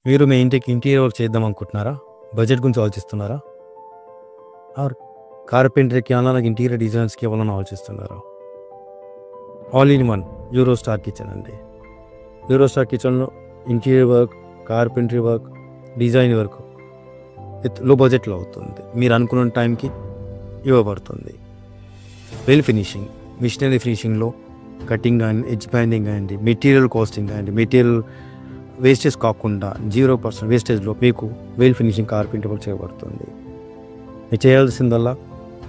మీరు మీ ఇంటికి interior work చేద్దాం అనుకుంటున్నారా? బడ్జెట్ గురించి ఆలోచిస్తున్నారా? ఆర్ కార్పెంటర్‌కి అలాగే ఇంటీరియర్ డిజైన్స్‌కి ఇవ్వాలని ఆలోచిస్తున్నారా? All in one euro star kitchen అండి. యూరో స్టార్ కిచెన్‌లో interior work, carpentry work, design work with low బడ్జెట్‌లో అవుతుంది. మీరు అనుకున్న టైంకి ఇవ్వబడుతుంది. వెల్ ఫినిషింగ్, మిషనరీ ఫినిషింగ్‌లో కటింగ్ అండ్ ఎడ్జ్ బ్యాండింగ్ అండి, మెటీరియల్ కాస్టింగ్ అండి, మెటీరియల్ వేస్టేజ్ కాకుండా 0% వేస్టేజ్లో మీకు వెల్ ఫినిషింగ్ కార్పెంటరీ వర్క్ చేయబడుతుంది. మీరు చేయాల్సిందల్లా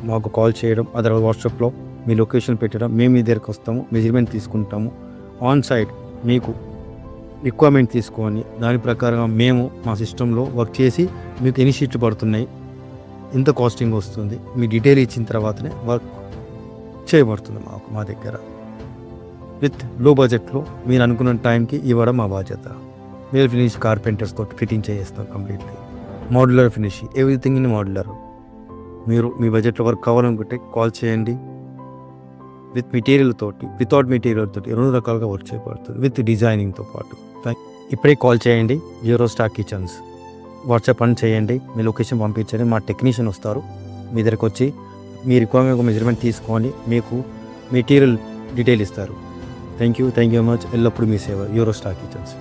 మాకు కాల్ చేయడం, అదర్ వాట్సాప్లో మీ లొకేషన్ పెట్టడం, మేము మీ దగ్గరికి వస్తాము, మెజర్మెంట్ తీసుకుంటాము. ఆన్ సైట్ మీకు రిక్వైర్మెంట్ తీసుకొని దాని ప్రకారంగా మేము మా సిస్టంలో వర్క్ చేసి మీకు ఎన్ని షీట్లు పడుతున్నాయి, ఎంత కాస్టింగ్ వస్తుంది, మీ డీటెయిల్ ఇచ్చిన తర్వాతనే వర్క్ చేయబడుతుంది మా దగ్గర. విత్ లో బడ్జెట్లో మీరు అనుకున్న టైంకి ఇవ్వడం మా బాధ్యత. వెల్ ఫినిష్ కార్పెంటర్స్ తోటి ఫిట్టింగ్ చేస్తాం completely. Modular finish, everything in modular. మీరు మీ బడ్జెట్లో వర్క్ కావాలనుకుంటే కాల్ చేయండి. విత్ మెటీరియల్ తోటి, వితౌట్ మెటీరియల్ తోటి 2 రకాలుగా వర్క్ చేయబడుతుంది, విత్ డిజైనింగ్తో పాటు. ఇప్పుడే కాల్ చేయండి. యూరో స్టార్ కిచెన్స్ వాట్సాప్ అని చేయండి, మీ లొకేషన్ పంపించండి, మా టెక్నీషియన్ వస్తారు మీ దగ్గరకు వచ్చి మీ రిక్వైర్మెంట్ మెజర్మెంట్ తీసుకొని మీకు మెటీరియల్ డీటెయిల్ ఇస్తారు. Thank you very much. ఎల్లప్పుడూ మీ సేవ యూరో స్టార్ కిచెన్స్.